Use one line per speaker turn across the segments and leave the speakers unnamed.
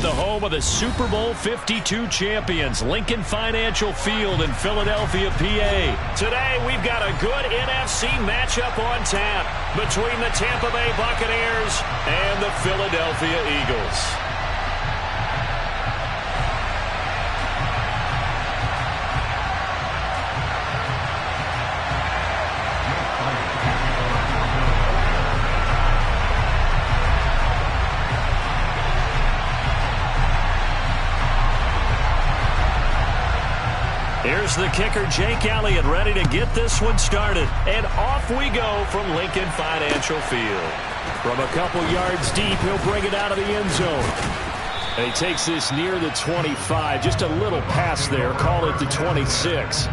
the home of the Super Bowl 52 champions, Lincoln Financial Field in Philadelphia, PA. Today, we've got a good NFC matchup on tap between the Tampa Bay Buccaneers and the Philadelphia Eagles. Here's the kicker, Jake Elliott, ready to get this one started. And off we go from Lincoln Financial Field. From a couple yards deep, he'll bring it out of the end zone. And he takes this near the 25. Just a little pass there. Call it the 26.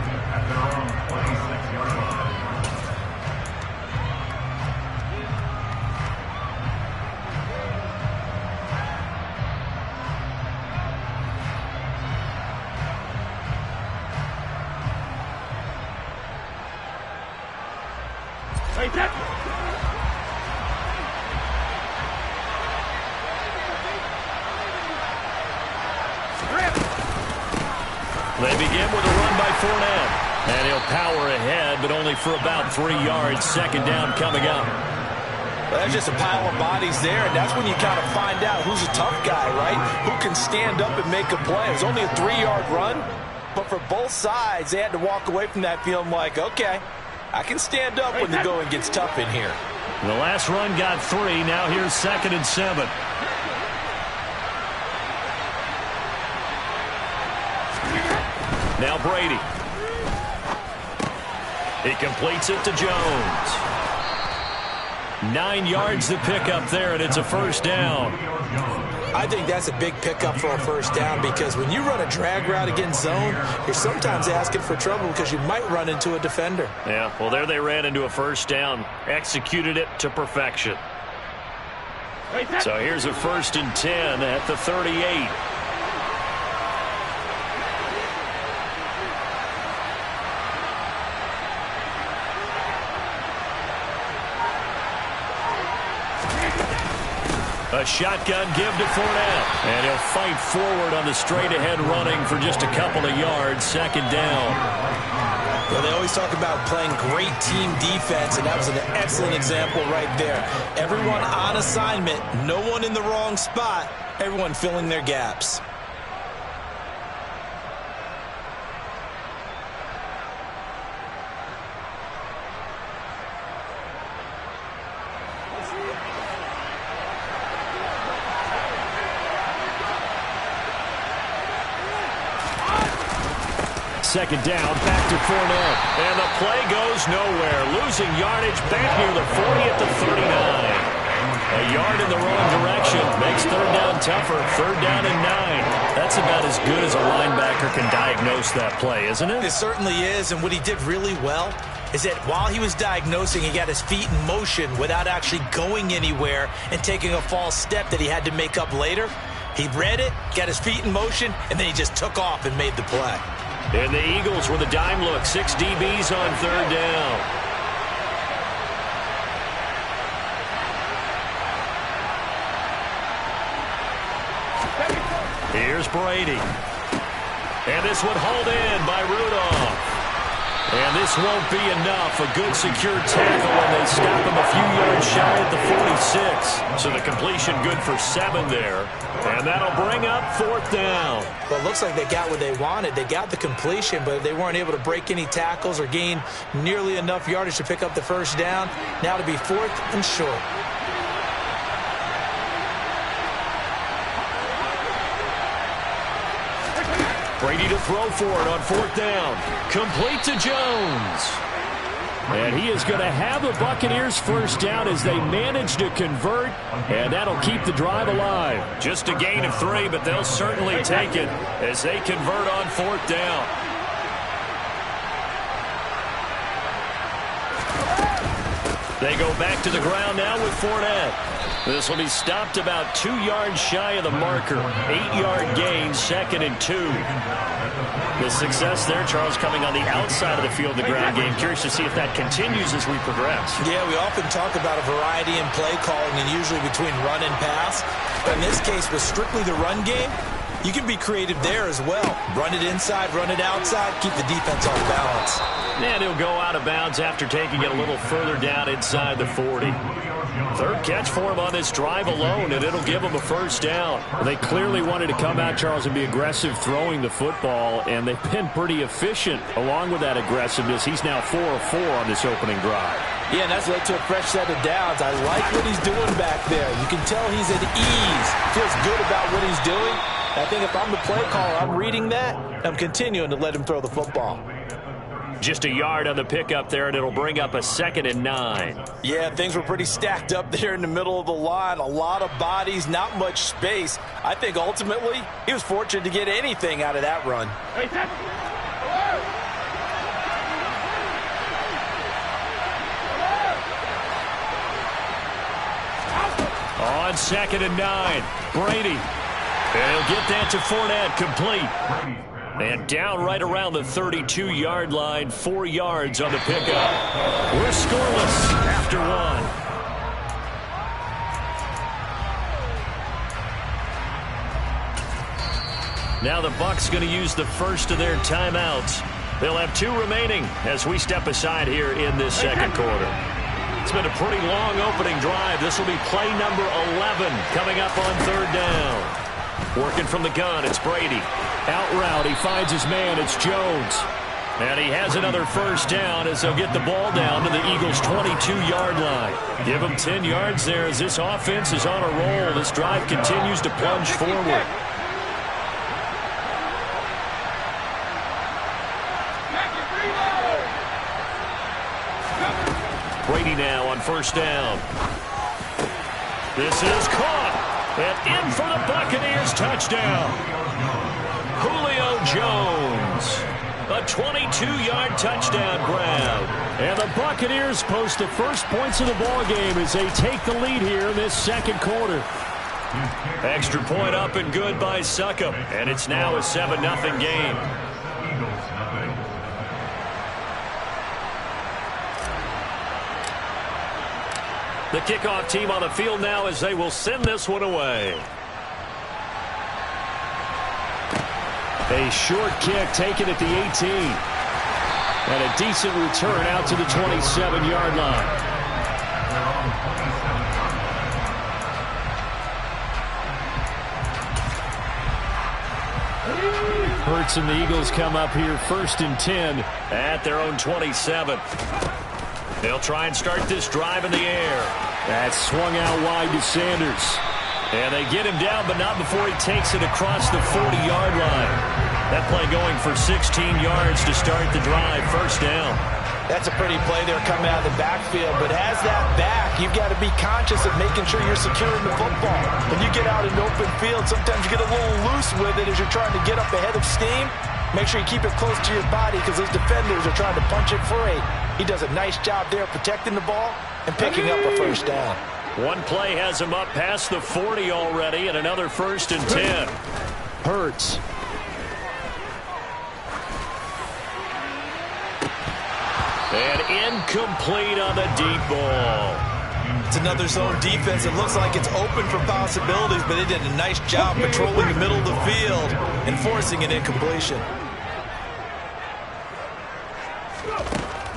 They begin with a run by Fournette. And he'll power ahead, but only for about 3 yards. Second down coming up.
Well, there's just a pile of bodies there, and that's when you kind of find out who's a tough guy, right? Who can stand up and make a play. It was only a 3-yard run, but for both sides, they had to walk away from that feeling like, okay, I can stand up when the going gets tough in here.
The last run got 3. Now here's 2nd and 7. Now Brady. He completes it to Jones. 9 yards to pick up there, and it's a first down.
I think that's a big pickup for a first down because when you run a drag route against zone, you're sometimes asking for trouble because you might run into a defender.
Yeah, well, there they ran into a first down. Executed it to perfection. So here's a 1st and 10 at the 38. A shotgun give to Fournette. And he'll fight forward on the straight-ahead running for just a couple of yards. 2nd down.
Well, they always talk about playing great team defense, and that was an excellent example right there. Everyone on assignment, no one in the wrong spot, everyone filling their gaps.
Second down, back to Fournette. And the play goes nowhere. Losing yardage back near the 40 at the 39. A yard in the wrong direction makes 3rd down tougher. 3rd down and 9. That's about as good as a linebacker can diagnose that play, isn't it?
It certainly is, and what he did really well is that while he was diagnosing, he got his feet in motion without actually going anywhere and taking a false step that he had to make up later. He read it, got his feet in motion, and then he just took off and made the play.
And the Eagles with a dime look. 6 DBs on 3rd down. Here's Brady. And this one hauled in by Rudolph. And this won't be enough. A good secure tackle, and they stop him a few yards shy at the 46. So the completion good for 7 there. And that'll bring up 4th down.
Well, it looks like they got what they wanted. They got the completion, but they weren't able to break any tackles or gain nearly enough yardage to pick up the first down. Now to be 4th and short.
Brady to throw for it on 4th down. Complete to Jones. And he is going to have the Buccaneers first down as they manage to convert, and that'll keep the drive alive. Just a gain of 3, but they'll certainly take it as they convert on 4th down. They go back to the ground now with Fournette. This will be stopped about 2 yards shy of the marker. 8-yard gain, 2nd and 2. The success there, Charles, coming on the outside of the field, the ground game. Curious to see if that continues as we progress.
Yeah, we often talk about a variety in play calling and usually between run and pass. But in this case, with strictly the run game, you can be creative there as well. Run it inside, run it outside, keep the defense off balance.
And he'll go out of bounds after taking it a little further down inside the 40. Third catch for him on this drive alone, and it'll give him a first down. They clearly wanted to come out, Charles, and be aggressive throwing the football, and they've been pretty efficient along with that aggressiveness. He's now 4 of 4 on this opening drive.
Yeah, and that's led to a fresh set of downs. I like what he's doing back there. You can tell he's at ease. Feels good about what he's doing. I think if I'm the play caller, I'm reading that, I'm continuing to let him throw the football.
Just a yard on the pickup there, and it'll bring up a 2nd and 9.
Yeah, things were pretty stacked up there in the middle of the line. A lot of bodies, not much space. I think ultimately he was fortunate to get anything out of that run.
On 2nd and 9, Brady. And he'll get that to Fournette, complete. And down right around the 32-yard line, 4 yards on the pickup. We're scoreless after 1. Now the Bucs going to use the first of their timeouts. They'll have 2 remaining as we step aside here in this second quarter. It's been a pretty long opening drive. This will be play number 11 coming up on 3rd down. Working from the gun, it's Brady. Out route, he finds his man, it's Jones. And he has another first down as they'll get the ball down to the Eagles' 22-yard line. Give them 10 yards there as this offense is on a roll. This drive continues to plunge forward. Brady now on first down. This is caught. And in for the Buccaneers, touchdown. Julio Jones. A 22-yard touchdown grab. And the Buccaneers post the first points of the ball game as they take the lead here in this second quarter. Extra point up and good by Succop. And it's now a 7-0 game. The kickoff team on the field now as they will send this one away. A short kick taken at the 18. And a decent return out to the 27-yard line. Hurts and the Eagles come up here 1st and 10 at their own 27. They'll try and start this drive in the air. That's swung out wide to Sanders. And they get him down, but not before he takes it across the 40-yard line. That play going for 16 yards to start the drive. First down.
That's a pretty play there coming out of the backfield. But as that back, you've got to be conscious of making sure you're securing the football. When you get out in open field, sometimes you get a little loose with it as you're trying to get up ahead of steam. Make sure you keep it close to your body because those defenders are trying to punch it free. He does a nice job there protecting the ball and picking up a first down.
One play has him up past the 40 already, and another 1st and 10. Hurts. And incomplete on the deep ball.
It's another zone defense. It looks like it's open for possibilities, but they did a nice job patrolling the middle of the field and forcing an incompletion.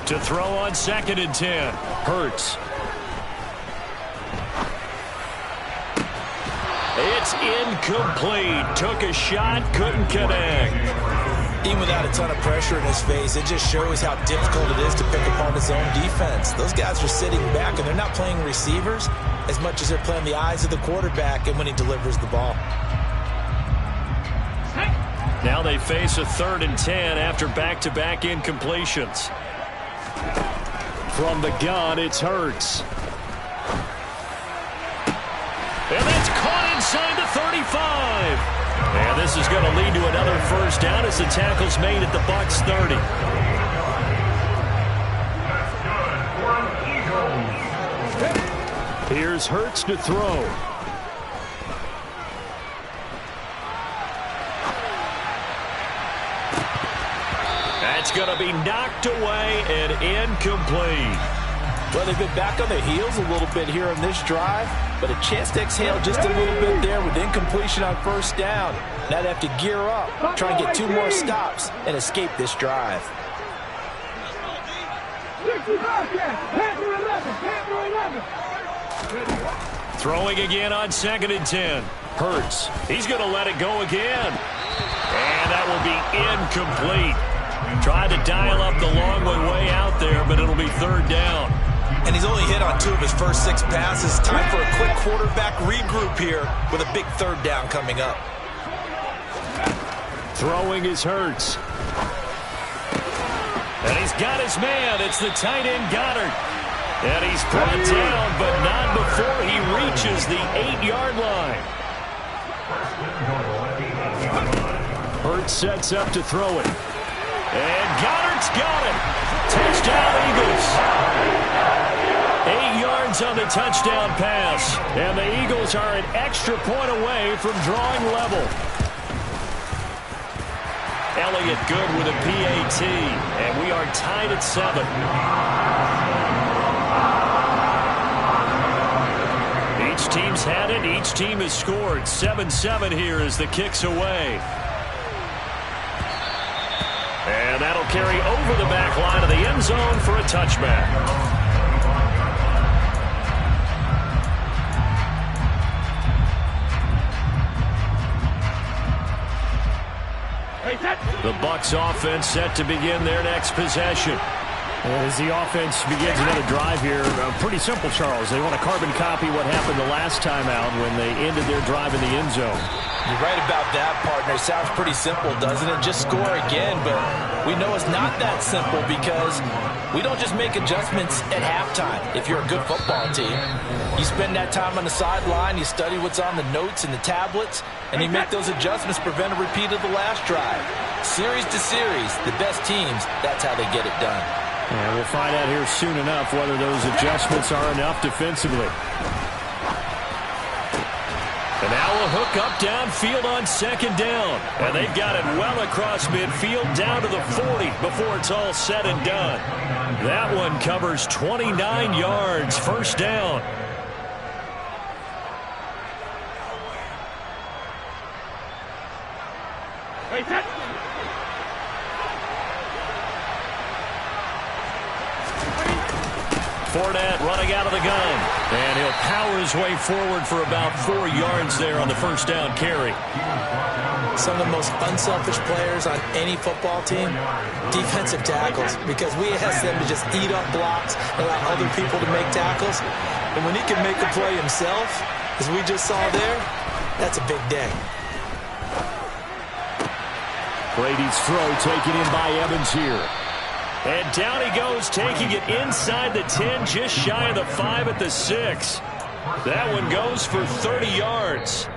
To throw on 2nd and 10. Hurts. It's incomplete. Took a shot, couldn't connect.
Even without a ton of pressure in his face, it just shows how difficult it is to pick apart his own defense. Those guys are sitting back, and they're not playing receivers as much as they're playing the eyes of the quarterback and when he delivers the ball.
Now they face a 3rd and 10 after back-to-back incompletions. From the gun, it's Hurts. And that's caught inside the 35. And this is going to lead to another first down as the tackle's made at the Bucs 30. Here's Hurts to throw. That's going to be knocked away and incomplete.
Well, they've been back on their heels a little bit here in this drive, but a chance to exhale just a little bit there with incompletion on first down. Now they have to gear up, try and get 2 more stops, and escape this drive.
Throwing again on 2nd and 10. Hurts. He's going to let it go again. And that will be incomplete. Tried to dial up the long way out there, but it'll be 3rd down.
And he's only hit on 2 of his first 6 passes. Time for a quick quarterback regroup here with a big 3rd down coming up.
Throwing is Hurts. And he's got his man. It's the tight end Goddard. And he's brought down, but not before he reaches the 8-yard line. Hurts sets up to throw it. And Goddard's got it. Touchdown, Eagles. 8 yards on the touchdown pass. And the Eagles are an extra point away from drawing level. Elliott good with a PAT. And we are tied at 7. Each team's had it. Each team has scored. 7-7 here as the kick's away. And that'll carry over the back line of the end zone for a touchback. The Bucs offense set to begin their next possession.
As the offense begins another drive here, pretty simple, Charles. They want to carbon copy what happened the last time out when they ended their drive in the end zone.
You're right about that, partner. Sounds pretty simple, doesn't it? Just score again, but we know it's not that simple because we don't just make adjustments at halftime if you're a good football team. You spend that time on the sideline, you study what's on the notes and the tablets, and you make those adjustments to prevent a repeat of the last drive. Series to series, the best teams, that's how they get it done.
And we'll find out here soon enough whether those adjustments are enough defensively.
And now a hook up downfield on 2nd down. And they've got it well across midfield down to the 40 before it's all said and done. That one covers 29 yards. 1st down. Fournette running out of the gun. And he'll power his way forward for about 4 yards there on the 1st down carry.
Some of the most unselfish players on any football team, defensive tackles, because we ask them to just eat up blocks, allow other people to make tackles. And when he can make a play himself, as we just saw there, that's a big day.
Brady's throw taken in by Evans here. And down he goes, taking it inside the 10, just shy of the 5 at the 6. That one goes for 30 yards.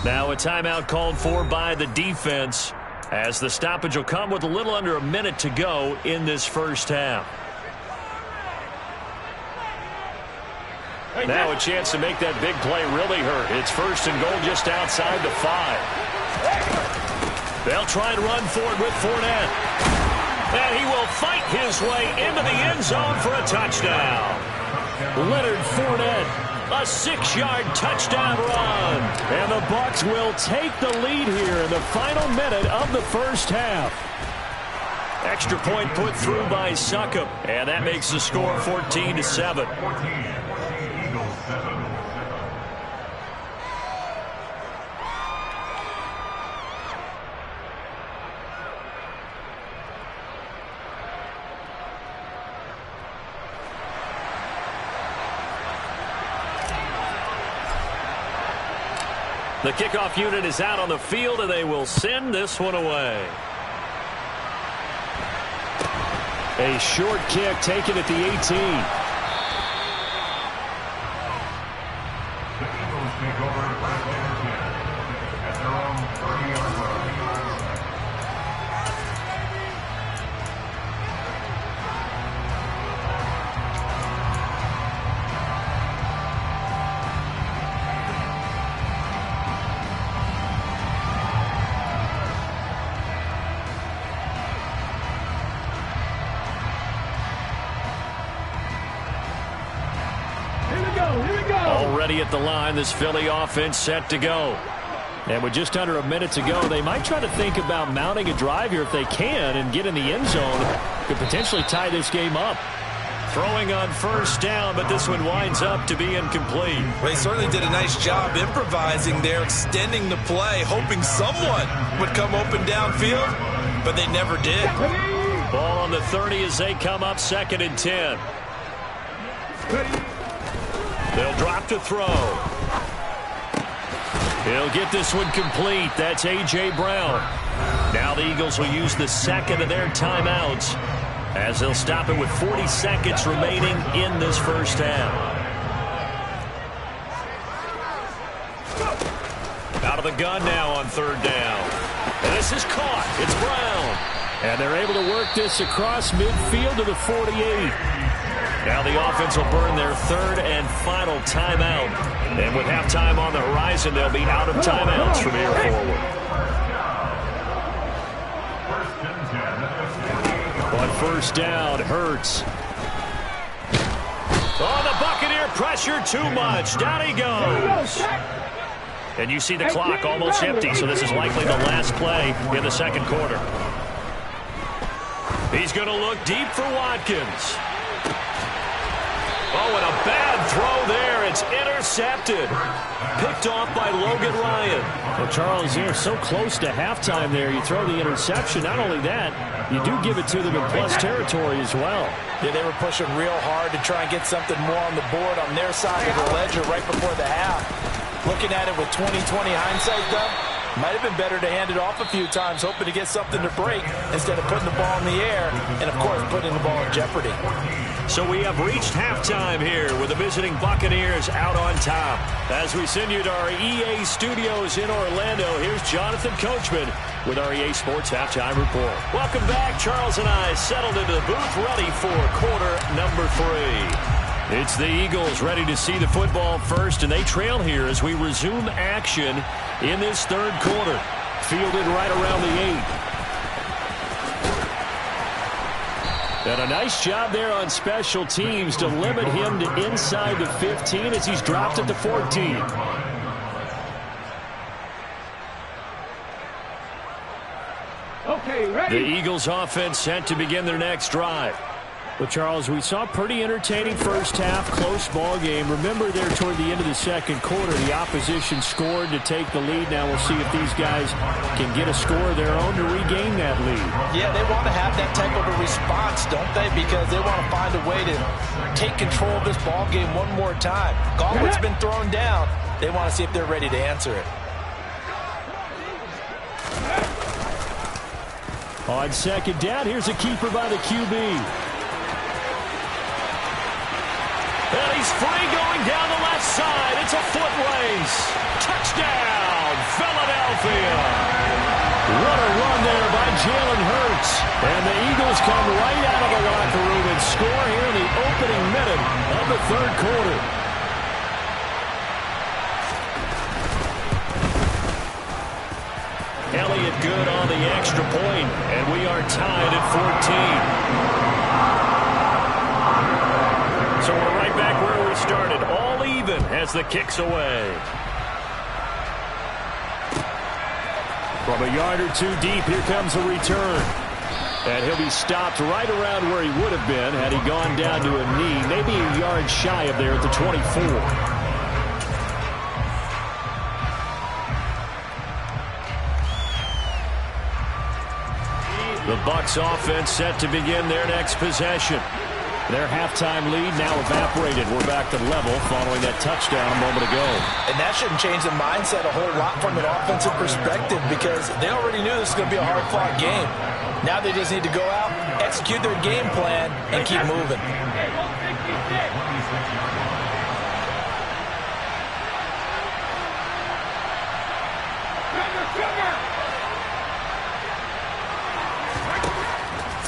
Now a timeout called for by the defense, as the stoppage will come with a little under a minute to go in this 1st half. Now a chance to make that big play really hurt. It's 1st and goal just outside the 5. They'll try and run for it with Fournette. And he will fight his way into the end zone for a touchdown. Leonard Fournette, a 6-yard touchdown run. And the Bucs will take the lead here in the final minute of the 1st half. Extra point put through by Succop, and that makes the score 14-7. The kickoff unit is out on the field, and they will send this one away. A short kick taken at the 18.
The Eagles take over first and 10 at their own 30-yard line.
ready at the line. This Philly offense set to go. And with just under a minute to go, they might try to think about mounting a drive here if they can and get in the end zone. Could potentially tie this game up. Throwing on first down, but this one winds up to be incomplete.
Well, they certainly did a nice job improvising there, extending the play, hoping someone would come open downfield, but they never did.
Ball on the 30 as they come up 2nd and 10. They'll drop to throw. He'll get this one complete. That's A.J. Brown. Now the Eagles will use the second of their timeouts as they'll stop it with 40 seconds remaining in this first half. Out of the gun now on 3rd down. And this is caught. It's Brown. And they're able to work this across midfield to the 48. Now the offense will burn their 3rd and final timeout. And with halftime on the horizon, they'll be out of timeouts from here forward. On first down, Hurts. Oh, the Buccaneer pressure too much. Down he goes. And you see the clock almost empty, so this is likely the last play in the 2nd quarter. He's going to look deep for Watkins. Oh, and a bad throw there. It's intercepted. Picked off by Logan Ryan.
Well, Charles, they're so close to halftime there. You throw the interception. Not only that, you do give it to them in plus territory as well.
Yeah, they were pushing real hard to try and get something more on the board on their side of the ledger right before the half. Looking at it with 20/20 hindsight, though, might have been better to hand it off a few times, hoping to get something to break instead of putting the ball in the air and, of course, putting the ball in jeopardy.
So we have reached halftime here with the visiting Buccaneers out on top. As we send you to our EA studios in Orlando, here's Jonathan Coachman with our EA Sports Halftime Report. Welcome back. Charles and I settled into the booth ready for quarter number 3. It's the Eagles ready to see the football first, and they trail here as we resume action in this 3rd quarter. Fielded right around the 8. And a nice job there on special teams to limit him to inside the 15 as he's dropped it to 14.
Okay, ready.
The Eagles offense set to begin their next drive.
Well, Charles, we saw a pretty entertaining first half, close ball game. Remember there toward the end of the 2nd quarter, the opposition scored to take the lead. Now we'll see if these guys can get a score of their own to regain that lead.
Yeah, they want to have that type of a response, don't they? Because they want to find a way to take control of this ball game one more time. Gauntlet's been thrown down. They want to see if they're ready to answer it.
On 2nd down, here's a keeper by the QB.
And he's free going down the left side. It's a foot race. Touchdown, Philadelphia. What a run there by Jalen Hurts. And the Eagles come right out of the locker room and score here in the opening minute of the 3rd quarter. Elliott good on the extra point, and we are tied at 14. So we're right back where we started, all even as the kick's away. From a yard or 2 deep, here comes a return. And he'll be stopped right around where he would have been had he gone down to a knee, maybe a yard shy of there at the 24. The Bucs offense set to begin their next possession. Their halftime lead now evaporated. We're back to level following that touchdown a moment ago.
And that shouldn't change the mindset a whole lot from an offensive perspective because they already knew this was going to be a hard-fought game. Now they just need to go out, execute their game plan, and keep moving.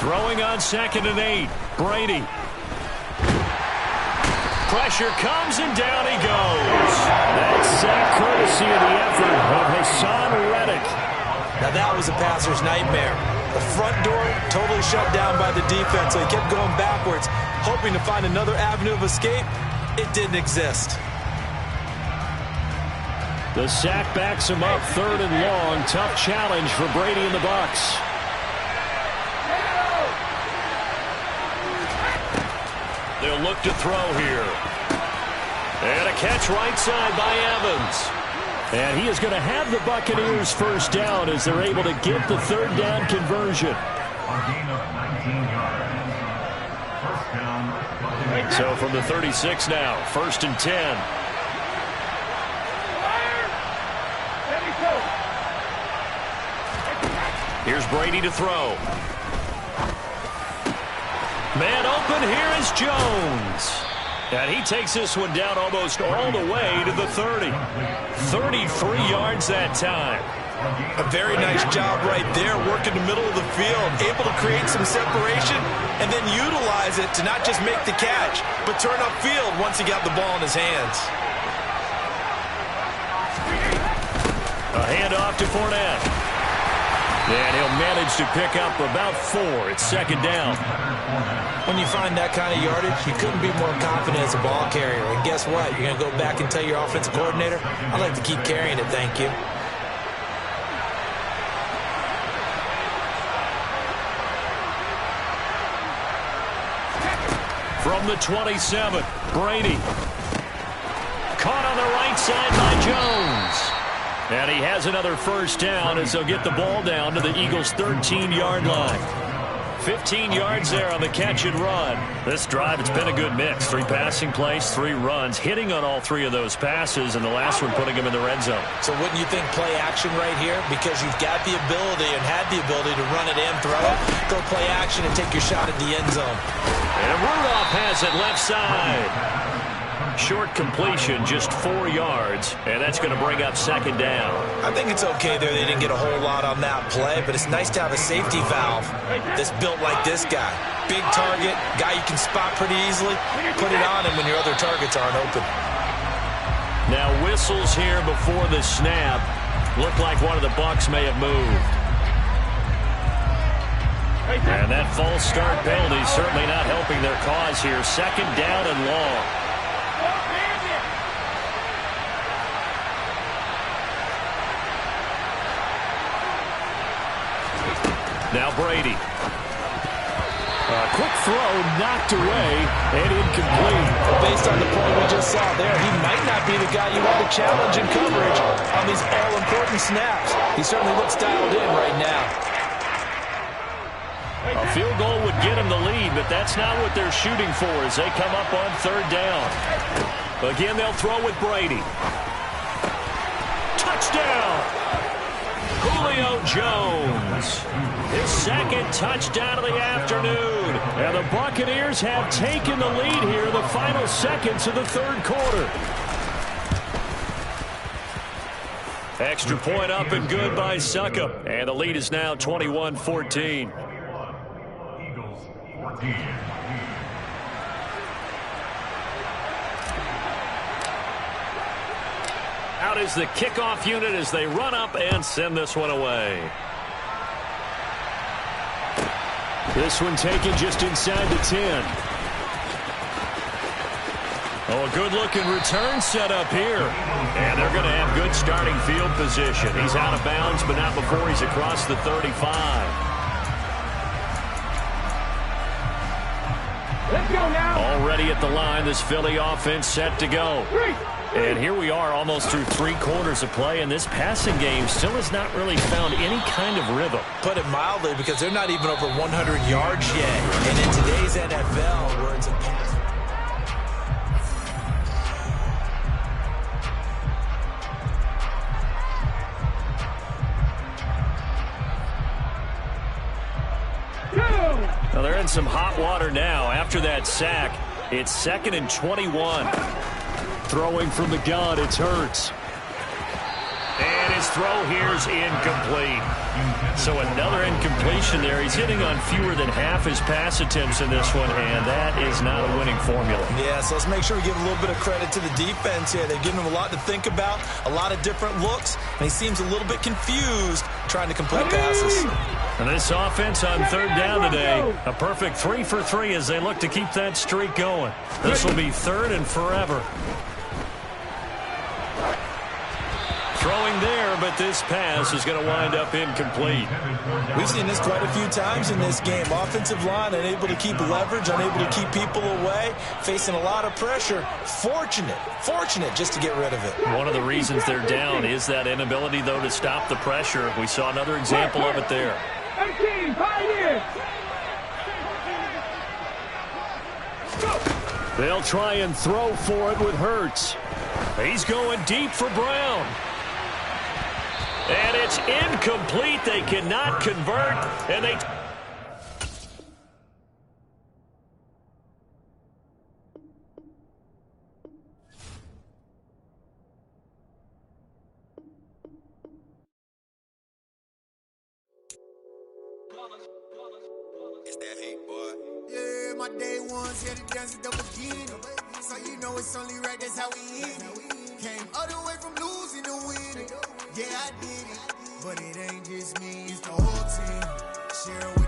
Throwing on 2nd and 8. Brady. Pressure comes and down he goes.
That's sack courtesy of the effort of Hassan Reddick.
Now that was a passer's nightmare. The front door totally shut down by the defense, so he kept going backwards, hoping to find another avenue of escape. It didn't exist.
The sack backs him up, 3rd and long. Tough challenge for Brady and the Bucs. They'll look to throw here. And a catch right side by Evans. And he is going to have the Buccaneers first down as they're able to get the 3rd down conversion.
A gain of 19 yards. First down.
So from the 36 now, 1st and 10. Here's Brady to throw. Man open, here is Jones. And he takes this one down almost all the way to the 30. 33 yards that time.
A very nice job right there, working the middle of the field, able to create some separation, and then utilize it to not just make the catch, but turn upfield once he got the ball in his hands.
A handoff to Fournette. And he'll manage to pick up about 4. It's 2nd down.
When you find that kind of yardage, you couldn't be more confident as a ball carrier. And guess what? You're going to go back and tell your offensive coordinator, I'd like to keep carrying it, thank you.
From the 27, Brady. Caught on the right side by Jones. And he has another first down as they'll get the ball down to the Eagles' 13-yard line. 15 yards there on the catch and run. This drive, it's been a good mix. 3 passing plays, 3 runs, hitting on all 3 of those passes, and the last one putting him in the red zone.
So wouldn't you think play action right here? Because you've got the ability and had the ability to run it and throw it. Go play action and take your shot at the end zone.
And Rudolph has it left side. Short completion, just 4 yards, and that's going to bring up 2nd down.
I think it's okay there. They didn't get a whole lot on that play, but it's nice to have a safety valve that's built like this guy. Big target, guy you can spot pretty easily. Put it on him when your other targets aren't open.
Now whistles here before the snap. Looked like one of the Bucs may have moved. And that false start penalty certainly not helping their cause here. 2nd down and long. Now Brady. A quick throw knocked away and incomplete.
Based on the play we just saw there, he might not be the guy you want to challenge in coverage on these all-important snaps. He certainly looks dialed in right now.
A field goal would get him the lead, but that's not what they're shooting for as they come up on 3rd down. Again, they'll throw with Brady. Touchdown! Julio Jones. His 2nd touchdown of the afternoon. And the Buccaneers have taken the lead here in the final seconds of the 3rd quarter. Extra point up and good by Succop. And the lead is now 21-14.
Eagles 14.
Out is the kickoff unit as they run up and send this one away. This one taken just inside the 10. Oh, a good-looking return set up here. And they're going to have good starting field position. He's out of bounds, but not before he's across the 35.
Let's go now.
Already at the line, this Philly offense set to go. And here we are almost through 3 quarters of play, and this passing game still has not really found any kind of rhythm.
Put it mildly, because they're not even over 100 yards yet. And in today's NFL, where it's a pass.
Well, they're in some hot water now. After that sack, it's 2nd and 21. Throwing from the gun, it's Hurts. And his throw here's incomplete. So another incompletion there. He's hitting on fewer than half his pass attempts in this one, and that is not a winning formula.
Yeah, so let's make sure we give a little bit of credit to the defense here. They've given him a lot to think about, a lot of different looks, and he seems a little bit confused trying to complete passes.
And this offense on 3rd down today, a perfect 3 for 3 as they look to keep that streak going. This will be 3rd and forever.
Throwing there, but this pass is going to wind up incomplete.
We've seen this quite a few times in this game. Offensive line unable to keep leverage, unable to keep people away, facing a lot of pressure. Fortunate just to get rid of it.
One of the reasons they're down is that inability, though, to stop the pressure. We saw another example of it there.
18, pioneers.
They'll try and throw for it with Hurts.
He's going deep for Brown. And it's incomplete. They cannot convert. And they...
It's that hate, boy. Yeah, my day ones here to dance at the beginning. So you know it's only right, that's how we end it. Came all the way from losing to winning. Yeah, I did it. But it ain't just me, it's the whole team. Share